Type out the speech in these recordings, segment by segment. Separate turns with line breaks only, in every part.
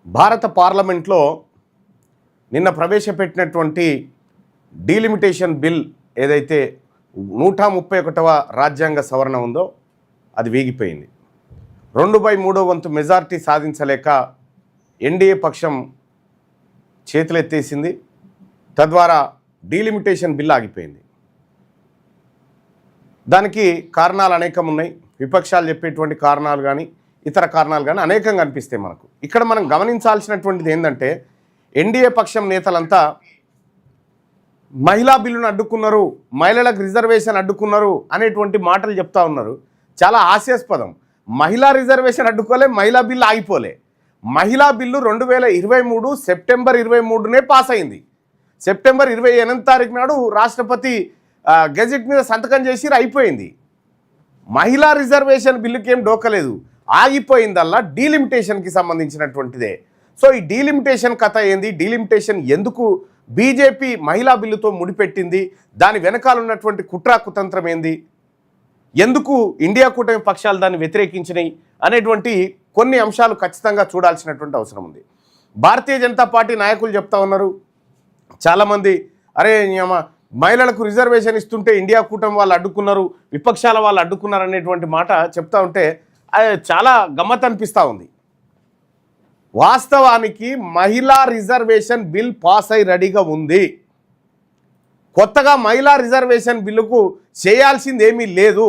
భారత పార్లమెంట్లో నిన్న ప్రవేశపెట్టినటువంటి డీలిమిటేషన్ బిల్ ఏదైతే 131వ రాజ్యాంగ సవరణ ఉందో అది వీగిపోయింది. 2/3 వంతు మెజారిటీ సాధించలేక ఎన్డీఏ పక్షం చేతులెత్తేసింది. తద్వారా డీలిమిటేషన్ బిల్ ఆగిపోయింది. దానికి కారణాలు అనేకం ఉన్నాయి. విపక్షాలు చెప్పేటువంటి కారణాలు కానీ ఇతర కారణాలు కానీ అనేకం కనిపిస్తాయి మనకు. ఇక్కడ మనం గమనించాల్సినటువంటిది ఏంటంటే ఎన్డీఏ పక్షం నేతలంతా మహిళా బిల్లును అడ్డుకున్నారు, మహిళలకు రిజర్వేషన్ అడ్డుకున్నారు అనేటువంటి మాటలు చెప్తా ఉన్నారు. చాలా హాస్యాస్పదం. మహిళా రిజర్వేషన్ అడ్డుకోలే, మహిళా బిల్లు ఆగిపోలే. మహిళా బిల్లు 2023 సెప్టెంబర్ 23నే పాస్ అయింది. సెప్టెంబర్ 28 తారీఖు నాడు రాష్ట్రపతి గెజెట్ మీద సంతకం చేసి అయిపోయింది. మహిళా రిజర్వేషన్ బిల్లుకి ఏం డోకలేదు, ఆగిపోయిందల్లా డీలిమిటేషన్కి సంబంధించినటువంటిదే. సో ఈ డీలిమిటేషన్ కథ ఏంది, డీలిమిటేషన్ ఎందుకు బీజేపీ మహిళా బిల్లుతో ముడిపెట్టింది, దాని వెనకాల ఉన్నటువంటి కుట్రా కుతంత్రం ఏంది, ఎందుకు ఇండియా కూటమి పక్షాలు దాన్ని వ్యతిరేకించినాయి అనేటువంటి కొన్ని అంశాలు ఖచ్చితంగా చూడాల్సినటువంటి అవసరం ఉంది. భారతీయ జనతా పార్టీ నాయకులు చెప్తా ఉన్నారు చాలామంది, అరే మహిళలకు రిజర్వేషన్ ఇస్తుంటే ఇండియా కూటమి వాళ్ళు అడ్డుకున్నారు, విపక్షాల వాళ్ళు అడ్డుకున్నారు అనేటువంటి మాట చెప్తా ఉంటే చాలా గమ్మత్ అనిపిస్తూ ఉంది. వాస్తవానికి మహిళా రిజర్వేషన్ బిల్ పాస్ అయి రెడీగా ఉంది. కొత్తగా మహిళా రిజర్వేషన్ బిల్లుకు చేయాల్సింది ఏమీ లేదు.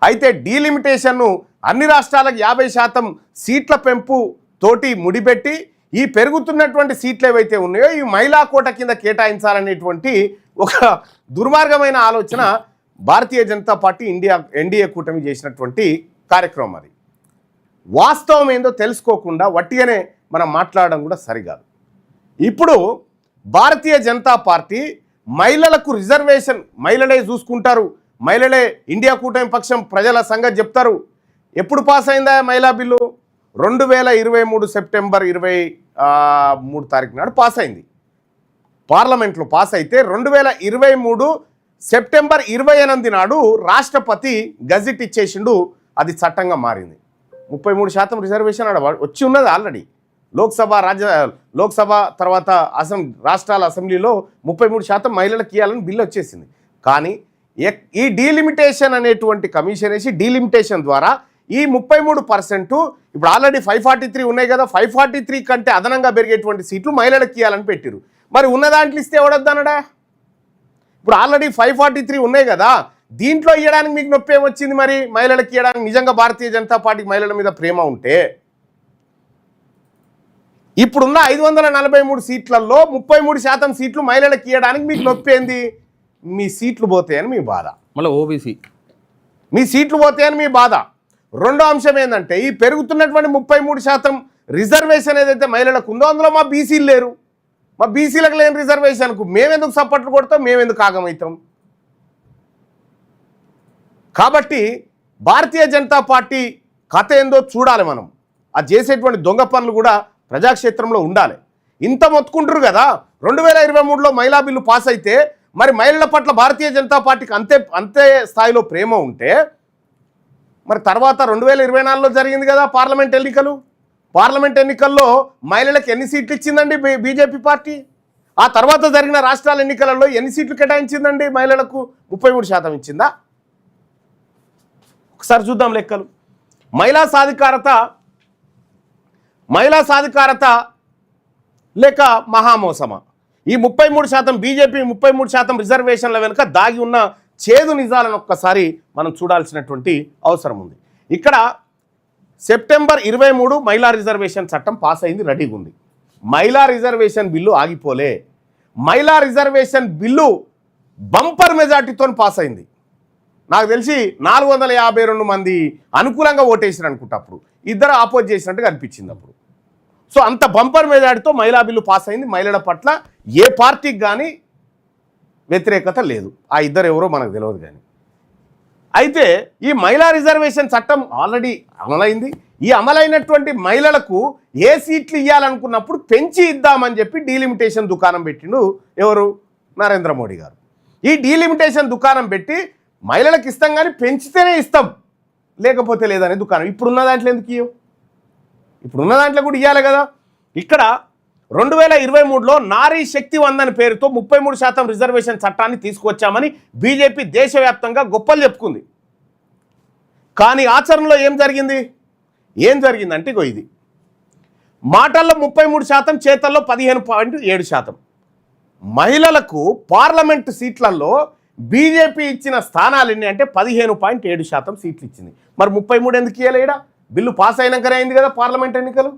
అయితే డీలిమిటేషన్ను అన్ని రాష్ట్రాలకు 50% సీట్ల పెంపు తోటి ముడిపెట్టి ఈ పెరుగుతున్నటువంటి సీట్లు ఏవైతే ఉన్నాయో ఈ మహిళా కోట కింద కేటాయించాలనేటువంటి ఒక దుర్మార్గమైన ఆలోచన భారతీయ జనతా పార్టీ ఎన్డీఏ కూటమి చేసినటువంటి కార్యక్రమం. అది వాస్తవం ఏందో తెలుసుకోకుండా వట్టిగానే మనం మాట్లాడడం కూడా సరికాదు. ఇప్పుడు భారతీయ జనతా పార్టీ మహిళలకు రిజర్వేషన్ మహిళలే చూసుకుంటారు, మహిళలే ఇండియా కూటమి పక్షం ప్రజల సంగతి చెప్తారు. ఎప్పుడు పాస్ అయిందా మహిళా బిల్లు? 2023 సెప్టెంబర్ 23 తారీఖు నాడు పాస్ అయింది. పార్లమెంట్లో పాస్ అయితే 2023 సెప్టెంబర్ 28 నాడు రాష్ట్రపతి గజెట్ ఇచ్చేసిండు, అది చట్టంగా మారింది. 33% రిజర్వేషన్ వచ్చి ఉన్నది ఆల్రెడీ. లోక్సభ తర్వాత రాష్ట్రాల అసెంబ్లీలో 33% మహిళలకు ఇవ్వాలని బిల్లు వచ్చేసింది. కానీ ఈ డీలిమిటేషన్ అనేటువంటి కమిషన్ వేసి డీలిమిటేషన్ ద్వారా ఈ 33% ఇప్పుడు ఆల్రెడీ 543 ఉన్నాయి కదా, 543 కంటే అదనంగా పెరిగేటువంటి సీట్లు మహిళలకు ఇవ్వాలని పెట్టిరు. మరి ఉన్న దాంట్లో ఇస్తే ఎవడొద్దనడా? ఇప్పుడు ఆల్రెడీ 543 ఉన్నాయి కదా, దీంట్లో ఇవ్వడానికి మీకు నొప్పి ఏమొచ్చింది? మరి మహిళలకు ఇవ్వడానికి నిజంగా భారతీయ జనతా పార్టీకి మహిళల మీద ప్రేమ ఉంటే ఇప్పుడున్న 543 సీట్లలో 33% సీట్లు మహిళలకు ఇవ్వడానికి మీకు నొప్పి ఏంది? మీ సీట్లు పోతాయని మీ బాధ.
మళ్ళీ ఓబీసీ
మీ సీట్లు పోతాయని మీ బాధ. రెండో అంశం ఏంటంటే ఈ పెరుగుతున్నటువంటి 33% రిజర్వేషన్ ఏదైతే మహిళలకు ఉందో అందులో మా బీసీలు లేరు. మా బీసీలకు లేని రిజర్వేషన్కు మేమెందుకు సపోర్ట్లు కొడతాం, మేమెందుకు ఆగమవుతాం? కాబట్టి భారతీయ జనతా పార్టీ కథ ఏందో చూడాలి మనం. అది చేసేటువంటి దొంగ పనులు కూడా ప్రజాక్షేత్రంలో ఉండాలి. ఇంత మొత్తుకుంటారు కదా, 2023లో మహిళా బిల్లు పాస్ అయితే మరి మహిళల పట్ల భారతీయ జనతా పార్టీకి అంతే స్థాయిలో ప్రేమ ఉంటే మరి తర్వాత 2024లో జరిగింది కదా పార్లమెంట్ ఎన్నికలు. పార్లమెంట్ ఎన్నికల్లో మహిళలకు ఎన్ని సీట్లు ఇచ్చిందండి బీజేపీ పార్టీ? ఆ తర్వాత జరిగిన రాష్ట్రాల ఎన్నికలలో ఎన్ని సీట్లు కేటాయించిందండి మహిళలకు? 33% ఇచ్చిందా? ఒకసారి చూద్దాం లెక్కలు. మహిళా సాధికారత లేక మహామోసమా? ఈ 33% బీజేపీ 33% రిజర్వేషన్ల వెనుక దాగి ఉన్న చేదు నిజాలను ఒక్కసారి మనం చూడాల్సినటువంటి అవసరం ఉంది. ఇక్కడ సెప్టెంబర్ 23 మహిళా రిజర్వేషన్ చట్టం పాస్ అయింది, రెడీగా ఉంది. మహిళా రిజర్వేషన్ బిల్లు ఆగిపోలే. మహిళా రిజర్వేషన్ బిల్లు బంపర్ మెజార్టీతో పాస్ అయింది. నాకు తెలిసి 452 మంది అనుకూలంగా ఓటేసారు అనుకుంటా. అప్పుడు ఇద్దరు ఆపోజ్ చేసినట్టుగా అనిపించింది అప్పుడు. సో అంత బంపర్ మెజార్టీతో మహిళా బిల్లు పాస్ అయింది. మహిళల పట్ల ఏ పార్టీకి కానీ వ్యతిరేకత లేదు. ఆ ఇద్దరు ఎవరో మనకు తెలియదు. కానీ అయితే ఈ మహిళా రిజర్వేషన్ చట్టం ఆల్రెడీ అమలైంది. ఈ అమలైనటువంటి మహిళలకు ఏ సీట్లు ఇవ్వాలనుకున్నప్పుడు పెంచి ఇద్దామని చెప్పి డీలిమిటేషన్ దుకాణం పెట్టిండు ఎవరు? నరేంద్ర మోడీ గారు. ఈ డీలిమిటేషన్ దుకాణం పెట్టి మహిళలకు ఇస్తాం కానీ పెంచితేనే ఇస్తాం, లేకపోతే లేదనే దుకాణం. ఇప్పుడున్న దాంట్లో ఎందుకు ఇవ్వవు? ఇప్పుడు ఉన్న దాంట్లో కూడా ఇవ్వాలి కదా. ఇక్కడ 2023లో నారీ శక్తి వందన పేరుతో 33% రిజర్వేషన్ చట్టాన్ని తీసుకువచ్చామని బీజేపీ దేశవ్యాప్తంగా గొప్పలు చెప్పుకుంది. కానీ ఆచరణలో ఏం జరిగిందంటే ఇగో ఇది మాటల్లో 33%, చేతల్లో 15.7%. మహిళలకు పార్లమెంటు సీట్లలో బీజేపీ ఇచ్చిన స్థానాలు ఎన్ని అంటే 15.7% సీట్లు ఇచ్చింది. మరి 33 ఎందుకు ఇవ్వలే? ఇక్కడ బిల్లు పాస్ అయినాకనే అయింది కదా పార్లమెంట్ ఎన్నికలు.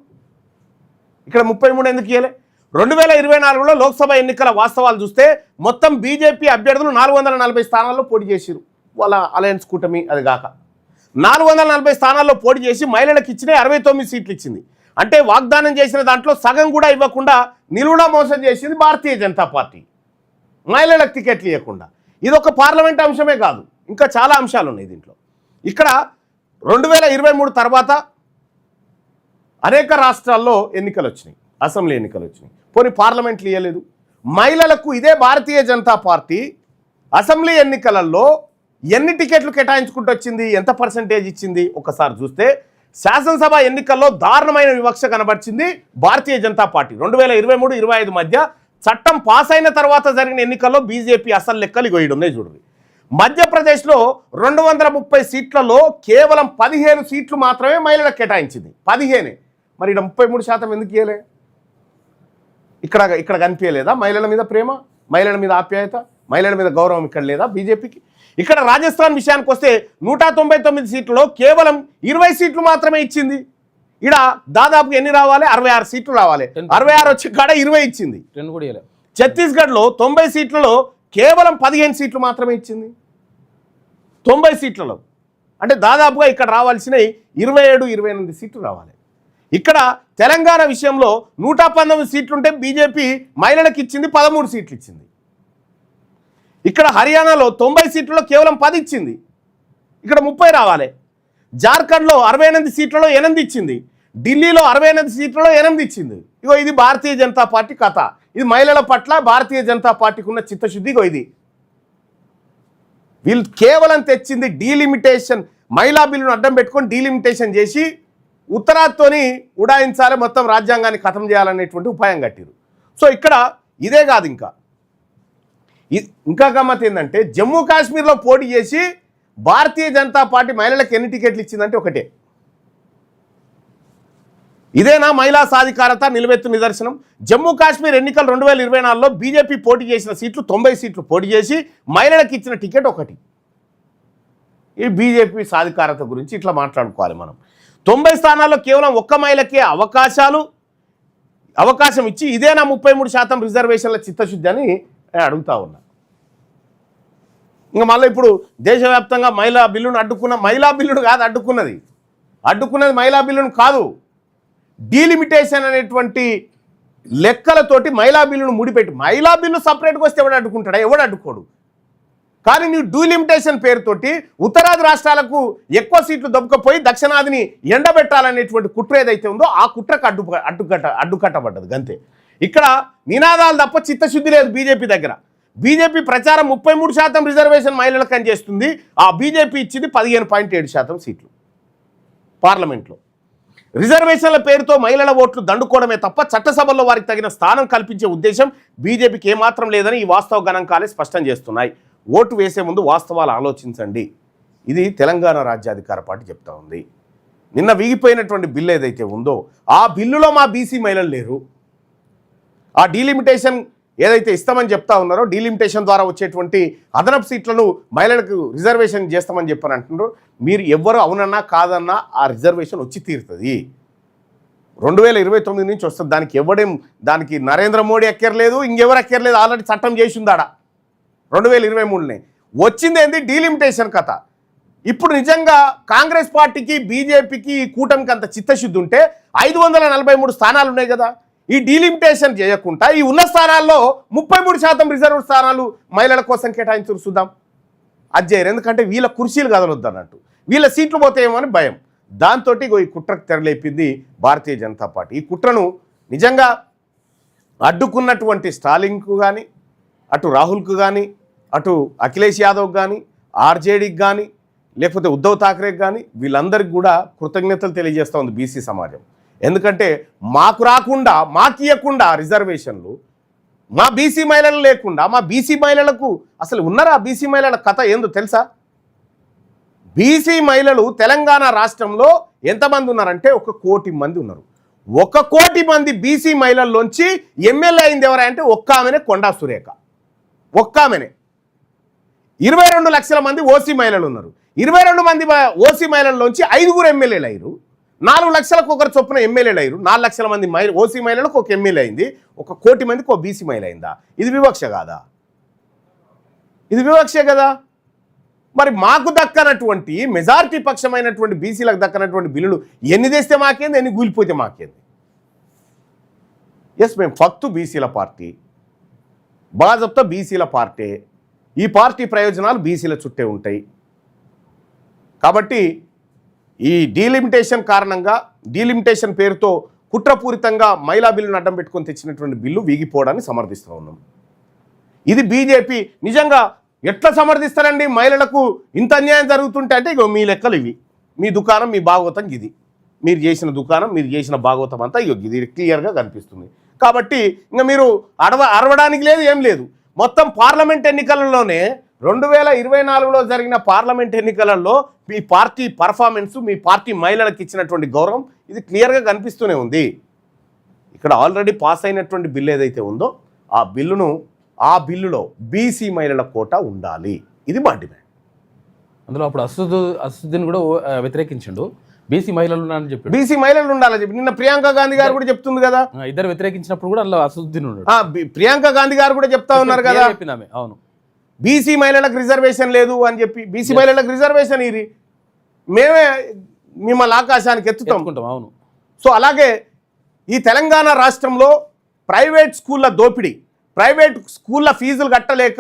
ఇక్కడ 33 ఎందుకు ఇవ్వలే? 2024లో లోక్సభ ఎన్నికల వాస్తవాలు చూస్తే మొత్తం బీజేపీ అభ్యర్థులు 440 స్థానాల్లో పోటీ చేసిరు. వాళ్ళ అలయన్స్ కూటమి అది కాక 440 స్థానాల్లో పోటీ చేసి మహిళలకు ఇచ్చిన 69 సీట్లు ఇచ్చింది. అంటే వాగ్దానం చేసిన దాంట్లో సగం కూడా ఇవ్వకుండా నిలువునా మోసం చేసింది భారతీయ జనతా పార్టీ, మహిళలకు టికెట్లు ఇవ్వకుండా. ఇది ఒక పార్లమెంట్ అంశమే కాదు, ఇంకా చాలా అంశాలు ఉన్నాయి దీంట్లో. ఇక్కడ 2023 తర్వాత అనేక రాష్ట్రాల్లో ఎన్నికలు వచ్చినాయి, అసెంబ్లీ ఎన్నికలు వచ్చినాయి, పోనీ పార్లమెంట్లు ఇవ్వలేదు. మహిళలకు ఇదే భారతీయ జనతా పార్టీ అసెంబ్లీ ఎన్నికలలో ఎన్ని టికెట్లు కేటాయించుకుంటూ వచ్చింది, ఎంత పర్సెంటేజ్ ఇచ్చింది ఒకసారి చూస్తే శాసనసభ ఎన్నికల్లో దారుణమైన వివక్ష కనబర్చింది భారతీయ జనతా పార్టీ. 2023-25 మధ్య చట్టం పాస్ అయిన తర్వాత జరిగిన ఎన్నికల్లో బీజేపీ అసలు లెక్కలు ఇగోయడం ఉన్నాయి చూడండి. మధ్యప్రదేశ్లో 230 సీట్లలో కేవలం 15 సీట్లు మాత్రమే మహిళలకు కేటాయించింది, 15. మరి ఇక్కడ 33% ఎందుకు ఇవ్వలే? ఇక్కడ కనిపించలేదా మహిళల మీద ప్రేమ, మహిళల మీద ఆప్యాయత, మహిళల మీద గౌరవం ఇక్కడ లేదా బీజేపీకి? ఇక్కడ రాజస్థాన్ విషయానికి వస్తే 199 సీట్లలో కేవలం 20 సీట్లు మాత్రమే ఇచ్చింది. ఇక్కడ దాదాపు ఎన్ని రావాలి? 66 సీట్లు రావాలి, 66 వచ్చి కాడ 20 ఇచ్చింది. ఛత్తీస్గఢ్లో 90 సీట్లలో కేవలం 15 సీట్లు మాత్రమే ఇచ్చింది, 90 సీట్లలో. అంటే దాదాపుగా ఇక్కడ రావాల్సినవి 27-28 సీట్లు రావాలి. ఇక్కడ తెలంగాణ విషయంలో 119 సీట్లుంటే బీజేపీ మహిళలకు ఇచ్చింది 13 సీట్లు ఇచ్చింది. ఇక్కడ హర్యానాలో 90 సీట్లలో కేవలం 10 ఇచ్చింది, ఇక్కడ 30 రావాలి. జార్ఖండ్లో 68 సీట్లలో 8 ఇచ్చింది, ఢిల్లీలో 68 సీట్లలో 8 ఇచ్చింది. ఇగో ఇది భారతీయ జనతా పార్టీ కథ. ఇది మహిళల పట్ల భారతీయ జనతా పార్టీకి ఉన్న చిత్తశుద్ధి. ఇగో ఇది వీళ్ళు కేవలం తెచ్చింది డీలిమిటేషన్, మహిళా బిల్లును అడ్డం పెట్టుకొని డీలిమిటేషన్ చేసి ఉత్తరాదితోని ఉడాయించాలి, మొత్తం రాజ్యాంగాన్ని ఖతం చేయాలనేటువంటి ఉపాయం కట్టిరు. సో ఇక్కడ ఇదే కాదు, ఇంకా గమ్మత్ ఏంటంటే జమ్మూ కాశ్మీర్లో పోటీ చేసి భారతీయ జనతా పార్టీ మహిళలకు ఎన్ని టికెట్లు ఇచ్చిందంటే ఒకటే. ఇదేనా మహిళా సాధికారత నిలువెత్తు నిదర్శనం? జమ్మూ కాశ్మీర్ ఎన్నికలు 2024లో బీజేపీ పోటీ చేసిన సీట్లు 90 సీట్లు పోటీ చేసి మహిళలకు ఇచ్చిన టికెట్ ఒకటి. ఈ బీజేపీ సాధికారత గురించి ఇట్లా మాట్లాడుకోవాలి మనం. 90 స్థానాల్లో కేవలం ఒక్క మహిళకే అవకాశం ఇచ్చి ఇదేనా 33% రిజర్వేషన్ల చిత్తశుద్ధి అని అడుగుతా ఉన్నా. ఇంకా మళ్ళీ ఇప్పుడు దేశవ్యాప్తంగా మహిళా బిల్లును మహిళా బిల్లును కాదు అడ్డుకున్నది మహిళా బిల్లును కాదు, డీలిమిటేషన్ అనేటువంటి లెక్కలతోటి మహిళా బిల్లును ముడిపెట్టి, మహిళా బిల్లు సపరేట్గా వస్తే ఎవడు అడ్డుకుంటాడా? ఎవడు అడ్డుకోడు. కానీ నువ్వు డీలిమిటేషన్ పేరుతోటి ఉత్తరాది రాష్ట్రాలకు ఎక్కువ సీట్లు దొబ్బకపోయి దక్షిణాదిని ఎండబెట్టాలనేటువంటి కుట్ర ఏదైతే ఉందో ఆ కుట్రకు అడ్డుకట్టబడ్డది గంతే. ఇక్కడ నినాదాలు తప్ప చిత్తశుద్ధి లేదు బీజేపీ దగ్గర. బీజేపీ ప్రచారం 33% రిజర్వేషన్ మహిళలకు అని చేస్తుంది. ఆ బీజేపీ ఇచ్చింది 15.7% సీట్లు పార్లమెంట్లో. రిజర్వేషన్ల పేరుతో మహిళల ఓట్లు దండుకోవడమే తప్ప చట్టసభల్లో వారికి తగిన స్థానం కల్పించే ఉద్దేశం బీజేపీకి ఏమాత్రం లేదని ఈ వాస్తవ గణాంకాలే స్పష్టం చేస్తున్నాయి. ఓటు వేసే ముందు వాస్తవాలు ఆలోచించండి. ఇది తెలంగాణ రాజ్యాధికార పార్టీ చెప్తా ఉంది. నిన్న వీగిపోయినటువంటి బిల్లు ఏదైతే ఉందో ఆ బిల్లులో మా బీసీ మహిళలు లేరు. ఆ డీలిమిటేషన్ ఏదైతే ఇస్తామని చెప్తా ఉన్నారో, డీలిమిటేషన్ ద్వారా వచ్చేటువంటి అదనపు సీట్లను మహిళలకు రిజర్వేషన్ చేస్తామని చెప్పని అంటున్నారు. మీరు ఎవ్వరు అవునన్నా కాదన్నా ఆ రిజర్వేషన్ వచ్చి తీరుతుంది. 2029 నుంచి వస్తుంది. దానికి నరేంద్ర మోడీ ఎక్కర్లేదు, ఇంకెవరు ఎక్కర్లేదు. ఆల్రెడీ చట్టం చేసి ఉందాడ 2023 వచ్చింది. ఏంది డీలిమిటేషన్ కథ. ఇప్పుడు నిజంగా కాంగ్రెస్ పార్టీకి బీజేపీకి కూటమికి అంత చిత్తశుద్ధి ఉంటే 543 స్థానాలు ఉన్నాయి కదా, ఈ డీలిమిటేషన్ చేయకుండా ఈ ఉన్న స్థానాల్లో 33% రిజర్వ్ స్థానాలు మహిళల కోసం కేటాయించు చూద్దాం. అది చేయరు, ఎందుకంటే వీళ్ళ కుర్చీలు కదలొద్దు అన్నట్టు, వీళ్ళ సీట్లు పోతాయేమో అని భయం. దాంతో ఈ కుట్రకు తెరలేపింది భారతీయ జనతా పార్టీ. ఈ కుట్రను నిజంగా అడ్డుకున్నటువంటి స్టాలిన్కు కానీ, అటు రాహుల్కు కానీ, అటు అఖిలేష్ యాదవ్కి కానీ, ఆర్జేడీకి కానీ, లేకపోతే ఉద్ధవ్ ఠాక్రేకి కానీ వీళ్ళందరికీ కూడా కృతజ్ఞతలు తెలియజేస్తూ ఉంది బీసీ సమాజం. ఎందుకంటే మాకు రాకుండా మాకు ఇవ్వకుండా రిజర్వేషన్లు, మా బీసీ మహిళలు లేకుండా మా బీసీ మహిళలకు అసలు ఉన్నారా? బీసీ మహిళల కథ ఏందో తెలుసా? బీసీ మహిళలు తెలంగాణ రాష్ట్రంలో ఎంతమంది ఉన్నారంటే 1 కోటి మంది ఉన్నారు. 1 కోటి మంది బీసీ మహిళల్లోంచి ఎమ్మెల్యే అయింది ఎవరంటే ఒక్క ఆమెనే, కొండా సురేఖ. ఒక్క ఆమెనే. 22 లక్షల మంది ఓసీ మహిళలు ఉన్నారు. 22 మంది ఓసీ మహిళల్లోంచి 5 ఎమ్మెల్యేలు అయ్యారు. 4 లక్షలకు ఒకరు చొప్పున ఎమ్మెల్యేలు అయ్యారు. 4 లక్షల మంది ఓసీ మహిళలకు ఒక ఎమ్మెల్యే అయింది. 1 కోటి మందికి ఒక బీసీ మహిళ అయిందా? ఇది వివక్ష కాదా? ఇది వివక్షే కదా. మరి మాకు దక్కనటువంటి మెజారిటీ పక్షమైనటువంటి బీసీలకు దక్కనటువంటి బిల్లులు ఎన్ని తెస్తే మాకేంది, ఎన్ని కూలిపోతే మాకేంది? ఎస్, మేము ఫక్తు బీసీల పార్టీ, బాజప్తా బీసీల పార్టీ. ఈ పార్టీ ప్రయోజనాలు బీసీల చుట్టే ఉంటాయి. కాబట్టి ఈ డీలిమిటేషన్ కారణంగా, డీలిమిటేషన్ పేరుతో కుట్రపూరితంగా మహిళా బిల్లును అడ్డం పెట్టుకొని తెచ్చినటువంటి బిల్లు వీగిపోవడాన్ని సమర్థిస్తూ ఉన్నాం. ఇది బీజేపీ నిజంగా ఎట్లా సమర్థిస్తారండి? మహిళలకు ఇంత అన్యాయం జరుగుతుంటే అంటే ఇగో మీ లెక్కలు ఇవి, మీ దుకాణం మీ భాగవతం ఇది, మీరు చేసిన దుకాణం మీరు చేసిన భాగవతం అంతా ఇగో ఇది క్లియర్గా కనిపిస్తుంది. కాబట్టి ఇంకా మీరు అరవడానికి లేదు, ఏం లేదు. మొత్తం పార్లమెంట్ ఎన్నికలలోనే 2024లో జరిగిన పార్లమెంట్ ఎన్నికలలో మీ పార్టీ పర్ఫార్మెన్స్, మీ పార్టీ మహిళలకు ఇచ్చినటువంటి గౌరవం ఇది క్లియర్గా కనిపిస్తూనే ఉంది. ఇక్కడ ఆల్రెడీ పాస్ అయినటువంటి బిల్లు ఏదైతే ఉందో ఆ బిల్లులో బీసీ మహిళల కోటా ఉండాలి. ఇది మా డిమాండ్.
అందులో అప్పుడు అసదుద్దీన్ కూడా వ్యతిరేకించిండు, బీసీ మహిళలు ఉన్నారని చెప్పి.
బీసీ మహిళలు ఉండాలని చెప్పి నిన్న ప్రియాంక గాంధీ గారు కూడా చెప్తుంది కదా.
ఇద్దరు వ్యతిరేకించినప్పుడు కూడా అందులో అసదుద్దీన్ ఉన్నాడు.
ప్రియాంక గాంధీ గారు కూడా చెప్తా ఉన్నారు కదా,
చెప్పిందామె. అవును,
బీసీ మహిళలకు రిజర్వేషన్ లేదు అని చెప్పి. బీసీ మహిళలకు రిజర్వేషన్ ఇది మేమే మిమ్మల్ని ఆకాశానికి ఎత్తుతాం.
అవును.
సో అలాగే ఈ తెలంగాణ రాష్ట్రంలో ప్రైవేట్ స్కూళ్ళ దోపిడీ, ప్రైవేట్ స్కూళ్ళ ఫీజులు కట్టలేక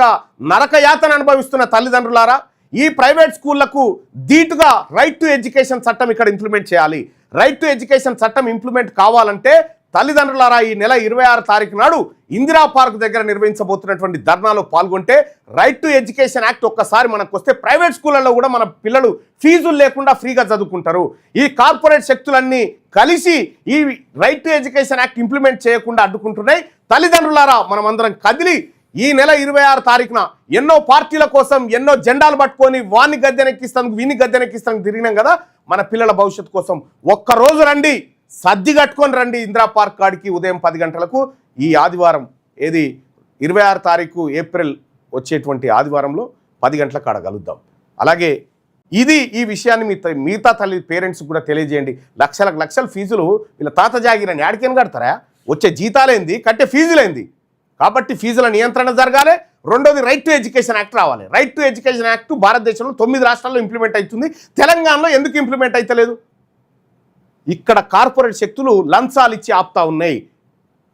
నరకయాతన అనుభవిస్తున్న తల్లిదండ్రులారా, ఈ ప్రైవేట్ స్కూళ్లకు ధీటుగా రైట్ టు ఎడ్యుకేషన్ చట్టం ఇక్కడ ఇంప్లిమెంట్ చేయాలి. రైట్ టు ఎడ్యుకేషన్ చట్టం ఇంప్లిమెంట్ కావాలంటే తల్లిదండ్రులారా ఈ నెల 26 తారీఖు నాడు ఇందిరా పార్క్ దగ్గర నిర్వహించబోతున్నటువంటి ధర్నాలో పాల్గొంటే రైట్ టు ఎడ్యుకేషన్ యాక్ట్ ఒక్కసారి మనకు వస్తే ప్రైవేట్ స్కూళ్ళల్లో కూడా మన పిల్లలు ఫీజులు లేకుండా ఫ్రీగా చదువుకుంటారు. ఈ కార్పొరేట్ శక్తులన్నీ కలిసి ఈ right to education act implement చేయకుండా అడ్డుకుంటున్నాయి. తల్లిదండ్రులారా మనమందరం కదిలి ఈ నెల 26 తారీఖున ఎన్నో పార్టీల కోసం ఎన్నో జెండాలు పట్టుకొని వాన్ని గద్దెనెక్కిస్తానికి వీని గద్దెనెక్కిస్తానికి తిరిగినాం కదా, మన పిల్లల భవిష్యత్తు కోసం ఒక్కరోజు రండి, సర్ది కట్టుకొని రండి ఇందిరా పార్క్ కాడికి ఉదయం 10 గంటలకు. ఈ ఆదివారం ఏది 26 తారీఖు ఏప్రిల్ వచ్చేటువంటి ఆదివారంలో 10 గంటల కాడ కలుద్దాం. అలాగే ఈ విషయాన్ని మిగతా పేరెంట్స్ కూడా తెలియజేయండి. లక్షల ఫీజులు వీళ్ళ తాత జాగిరని యాడికేం కడతారా? వచ్చే జీతాలేంది, కట్టే ఫీజులేంది? కాబట్టి ఫీజుల నియంత్రణ జరగాలి. రెండోది రైట్ టు ఎడ్యుకేషన్ యాక్ట్ రావాలి. రైట్ టు ఎడ్యుకేషన్ యాక్ట్ భారతదేశంలో 9 రాష్ట్రాల్లో ఇంప్లిమెంట్ అవుతుంది. తెలంగాణలో ఎందుకు ఇంప్లిమెంట్ అవుతలేదు? ఇక్కడ కార్పొరేట్ శక్తులు లంచాలు ఇచ్చి ఆపుతా ఉన్నాయి.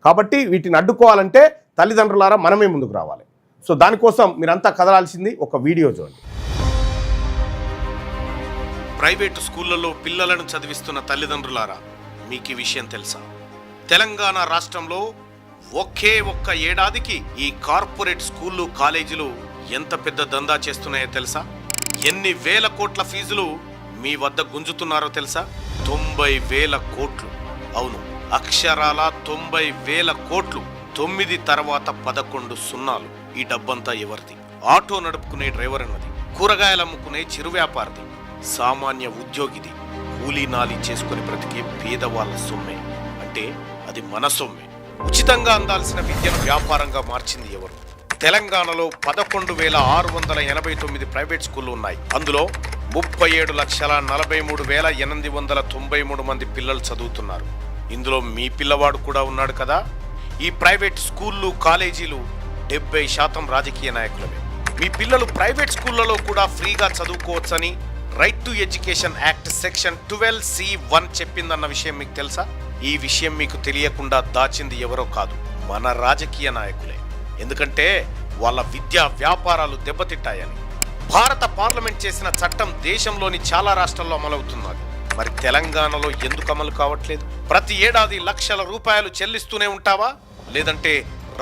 కాబట్టి వీటిని అడ్డుకోవాలంటే తల్లిదండ్రులారా మనమే ముందుకు రావాలి. సో దానికోసం మీరంతా కదలాల్సింది ఒక వీడియో చూడండి. ప్రైవేటు స్కూళ్లలో పిల్లలను చదివిస్తున్న తల్లిదండ్రులారా, మీకు ఈ విషయం తెలుసా? తెలంగాణ రాష్ట్రంలో ఒక్క ఏడాదికి ఈ కార్పొరేట్ స్కూళ్ళు కాలేజీలు ఎంత పెద్ద దందా చేస్తున్నాయో తెలుసా? ఎన్ని వేల కోట్ల ఫీజులు మీ వద్ద గుంజుతున్నారో తెలుసా? 90,000 కోట్లు. అవును, అక్షరాల 90,000 కోట్లు. 9 తర్వాత 11 సున్నాలు. ఈ డబ్బంతా ఎవరిది? ఆటో నడుపుకునే డ్రైవర్ అన్నది, కూరగాయలు అమ్ముకునే చిరు వ్యాపారిది, సామాన్య ఉద్యోగిది, కూలీ నాలి చేసుకుని బ్రతికే పేదవాళ్ళ సొమ్మే. అంటే అది మన సొమ్మే. ఉచితంగా అందాల్సిన విద్యను వ్యాపారంగా మార్చింది ఎవరు? తెలంగాణలో 11,689 ప్రైవేట్ స్కూళ్లు ఉన్నాయి. అందులో 37,43,893 మంది పిల్లలు చదువుతున్నారు. ఇందులో మీ పిల్లవాడు కూడా ఉన్నాడు కదా. ఈ ప్రైవేట్ స్కూళ్ళు కాలేజీలు 70% రాజకీయ నాయకులవే. మీ పిల్లలు ప్రైవేట్ స్కూళ్లలో కూడా ఫ్రీగా చదువుకోవచ్చని right to education act section 12C(1) చెప్పిందన్న విషయం మీకు తెలుసా? ఈ విషయం మీకు తెలియకుండా దాచింది ఎవరో కాదు, మన రాజకీయ నాయకులే. ఎందుకంటే వాళ్ళ విద్యా వ్యాపారాలు దెబ్బతిట్టాయని. భారత పార్లమెంట్ చేసిన చట్టం దేశంలోని చాలా రాష్ట్రాల్లో అమలవుతున్నది. మరి తెలంగాణలో ఎందుకు అమలు కావట్లేదు? ప్రతి ఏడాది లక్షల రూపాయలు చెల్లిస్తూనే ఉంటావా? లేదంటే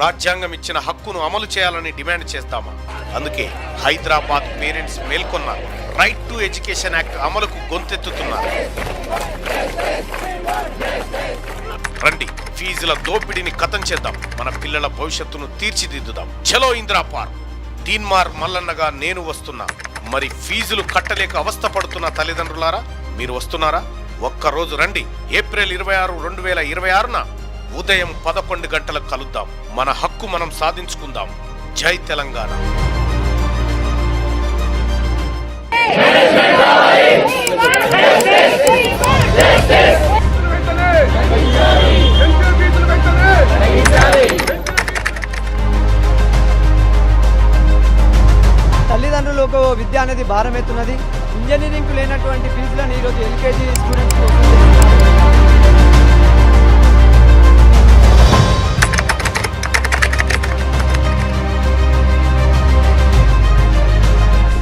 రాజ్యాంగం ఇచ్చిన హక్కును అమలు చేయాలని డిమాండ్ చేస్తామా? అందుకే హైదరాబాద్ పేరెంట్స్ మేల్కొన్నారు. రైట్ టు ఎడ్యుకేషన్ యాక్ట్ అమలుకు గొంతెత్తుతున్నారు. రండి, ఫీజుల దోపిడీని ఖతం చేద్దాం, మన పిల్లల భవిష్యత్తును తీర్చిదిద్దుదాం. చలో ఇందిరా పార్క్. తీన్మార్ మల్లన్నగా నేను వస్తున్నా. మరి ఫీజులు కట్టలేక అవస్థ పడుతున్న తల్లిదండ్రులారా, మీరు వస్తున్నారా? ఒక్కరోజు రండి. ఏప్రిల్ 26, 2026న ఉదయం 11 గంటలకు కలుద్దాం. మన హక్కు మనం సాధించుకుందాం. జై తెలంగాణ.
తల్లిదండ్రులకు విద్య అనేది భారమవుతున్నది. ఇంజనీరింగ్ లేనటువంటి ఫీజులను ఈరోజు ఎల్కేజీ స్టూడెంట్స్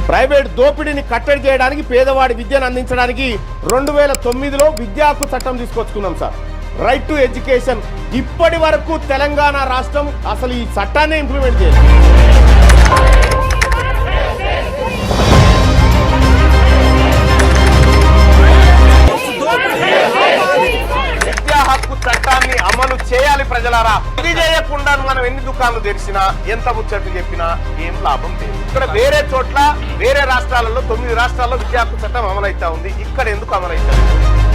ప్రైవేట్ దోపిడీని కట్టడి చేయడానికి, పేదవాడి విద్యను అందించడానికి 2009లో విద్యా హక్కు చట్టం తీసుకొచ్చుకున్నాం సార్. Right to education. ఇప్పటి వరకు తెలంగాణ రాష్ట్రం అసలు ఈ చట్టాన్ని ఇంప్లిమెంట్ చేయాలి. విద్యా హక్కు చట్టాన్ని అమలు చేయాలి ప్రజలారా. ఇది చేయకుండా మనం ఎన్ని దుకాణాలు తెరిచినా, ఎంత ముచ్చట్లు చెప్పినా ఏం లాభం లేదు. ఇక్కడ వేరే చోట్ల, వేరే రాష్ట్రాలలో 9 రాష్ట్రాల్లో విద్యా హక్కు చట్టం అమలైతా ఉంది. ఇక్కడ ఎందుకు అమలైతా ఉంది?